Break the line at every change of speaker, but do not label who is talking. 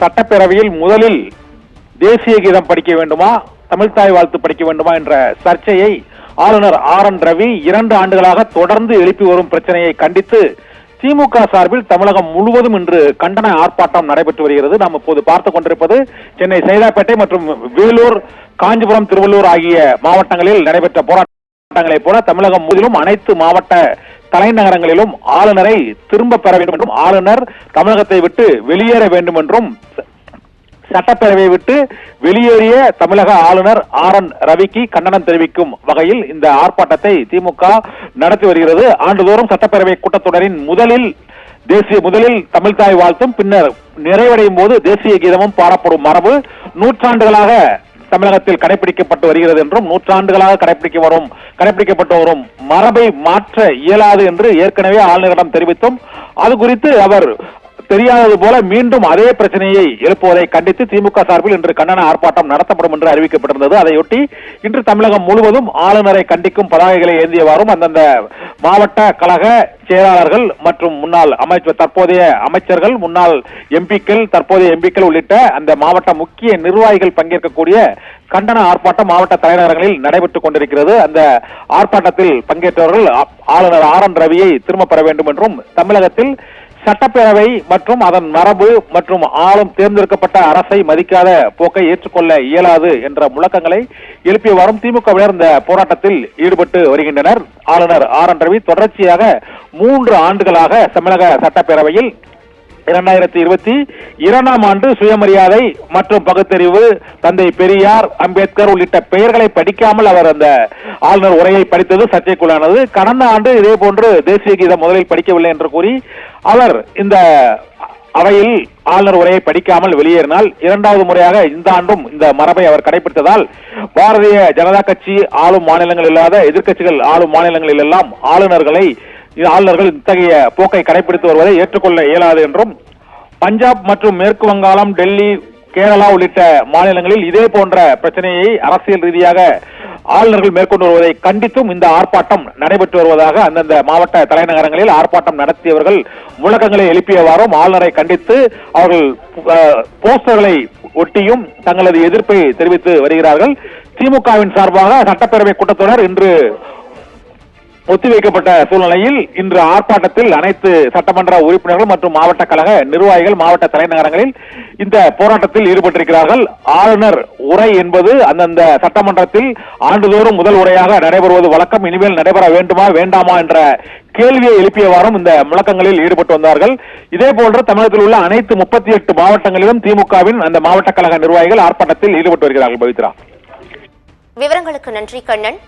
சட்டப்பேரவையில் முதலில் தேசிய கீதம் படிக்க வேண்டுமா, தமிழ்தாய் வாழ்த்து படிக்க வேண்டுமா என்ற சர்ச்சையை ஆளுநர் RN ரவி 2 ஆண்டுகளாக தொடர்ந்து எழுப்பி வரும் பிரச்சனையை கண்டித்து திமுக சார்பில் தமிழகம் முழுவதும் இன்று கண்டன ஆர்ப்பாட்டம் நடைபெற்று வருகிறது. நாம் இப்போது பார்த்துக் கொண்டிருப்பது சென்னை சைதாப்பேட்டை மற்றும் வேலூர், காஞ்சிபுரம், திருவள்ளூர் ஆகிய மாவட்டங்களில் நடைபெற்ற போராட்டங்களைப் போல தமிழகம் முழுவதும் அனைத்து மாவட்ட தலைநகரங்களிலும் ஆளுநரை திரும்ப பெற வேண்டும் என்றும், ஆளுநர் தமிழகத்தை விட்டு வெளியேற வேண்டும் என்றும், சட்டப்பேரவையை விட்டு வெளியேறிய தமிழக ஆளுநர் RN ரவிக்கு கண்டனம் தெரிவிக்கும் வகையில் இந்த ஆர்ப்பாட்டத்தை திமுக நடத்தி வருகிறது. ஆண்டுதோறும் சட்டப்பேரவை கூட்டத்தொடரின் முதலில் தமிழ்தாய் வாழ்த்தும் பின்னர் நிறைவடையும் போது தேசிய கீதமும் பாடப்படும் மரபு நூற்றாண்டுகளாக தமிழகத்தில் கடைபிடிக்கப்பட்டு வருகிறது என்றும், நூற்றாண்டுகளாக கடைபிடிக்கப்பட்டு வரும் மரபை மாற்ற இயலாது என்று ஏற்கனவே ஆளுநரிடம் தெரிவித்தும், அது குறித்து அவர் தெரியாதது போல மீண்டும் அதே பிரச்சனையை எழுப்புவதை கண்டித்து திமுக சார்பில் இன்று கண்டன ஆர்ப்பாட்டம் நடத்தப்படும் என்று அறிவிக்கப்பட்டிருந்தது. அதையொட்டி இன்று தமிழகம் முழுவதும் ஆளுநரை கண்டிக்கும் பதாகைகளை ஏந்தியவாறும் அந்தந்த மாவட்ட கழக செயலாளர்கள் மற்றும் தற்போதைய அமைச்சர்கள், முன்னாள் எம்பிக்கள், தற்போதைய எம்பிக்கள் உள்ளிட்ட அந்த மாவட்ட முக்கிய நிர்வாகிகள் பங்கேற்கக்கூடிய கண்டன ஆர்ப்பாட்டம் மாவட்ட தலைநகரங்களில் நடைபெற்றுக் கொண்டிருக்கிறது. அந்த ஆர்ப்பாட்டத்தில் பங்கேற்றவர்கள் ஆளுநர் RN ரவியை திரும்ப பெற வேண்டும் என்றும், தமிழகத்தில் சட்டப்பேரவை மற்றும் அதன் மரபு மற்றும் ஆளும் தேர்ந்தெடுக்கப்பட்ட அரசை மதிக்காத போக்கை ஏற்றுக்கொள்ள இயலாது என்ற முழக்கங்களை எழுப்பியவாறும் திமுகவினர் இந்த போராட்டத்தில் ஈடுபட்டு வருகின்றனர். ஆளுநர் RN ரவி தொடர்ச்சியாக 3 ஆண்டுகளாக தமிழக சட்டப்பேரவையில் 2022ஆம் ஆண்டு சுயமரியாதை மற்றும் பகுத்தறிவு, தந்தை பெரியார், அம்பேத்கர் உள்ளிட்ட பெயர்களை படிக்காமல் அவர் அந்த ஆளுநர் உரையை படித்தது சர்ச்சைக்குள்ளானது. கடந்த ஆண்டு இதே போன்று தேசிய கீதம் முதலில் படிக்கவில்லை என்று கூறி அவர் இந்த அவையில் ஆளுநர் உரையை படிக்காமல் வெளியேறினால், 2வது முறையாக இந்த ஆண்டும் இந்த மரபை அவர் கடைபிடித்ததால் பாரதிய ஜனதா கட்சி ஆளும் மாநிலங்கள் இல்லாத எதிர்க்கட்சிகள் ஆளும் மாநிலங்களில் எல்லாம் ஆளுநர்கள் இத்தகைய போக்கை கடைபிடித்து வருவதை ஏற்றுக்கொள்ள இயலாது என்றும், பஞ்சாப் மற்றும் மேற்கு வங்காளம், டெல்லி, கேரளா உள்ளிட்ட மாநிலங்களில் இதே போன்ற பிரச்சனையை அரசியல் ரீதியாக ஆளுநர்கள் மேற்கொண்டு வருவதை கண்டித்தும் இந்த ஆர்ப்பாட்டம் நடைபெற்று வருவதாக அந்தந்த மாவட்ட தலைநகரங்களில் ஆர்ப்பாட்டம் நடத்தியவர்கள் முழக்கங்களை எழுப்பியவாறும் ஆளுநரை கண்டித்து அவர்கள் போஸ்டர்களை ஒட்டியும் தங்களது எதிர்ப்பை தெரிவித்து வருகிறார்கள். திமுகவின் சார்பாக சட்டப்பேரவை கூட்டத்தொடர் இன்று ஒத்திவைக்கப்பட்ட சூழ்நிலையில் இன்று ஆர்ப்பாட்டத்தில் அனைத்து சட்டமன்ற உறுப்பினர்கள் மற்றும் மாவட்ட கழக நிர்வாகிகள் மாவட்ட தலைநகரங்களில் இந்த போராட்டத்தில் ஈடுபட்டிருக்கிறார்கள். ஆளுநர் உரை என்பது அந்தந்த சட்டமன்றத்தில் ஆண்டுதோறும் முதல் உரையாக நடைபெறுவது வழக்கம். இனிமேல் நடைபெற வேண்டுமா வேண்டாமா என்ற கேள்வியை எழுப்பியவாறும் இந்த முழக்கங்களில் ஈடுபட்டு வந்தார்கள். இதே போன்று தமிழகத்தில் உள்ள அனைத்து 38 மாவட்டங்களிலும் திமுகவின் அந்த மாவட்ட கழக நிர்வாகிகள் ஆர்ப்பாட்டத்தில் ஈடுபட்டு வருகிறார்கள். பவித்ரா,
விவரங்களுக்கு நன்றி கண்ணன்.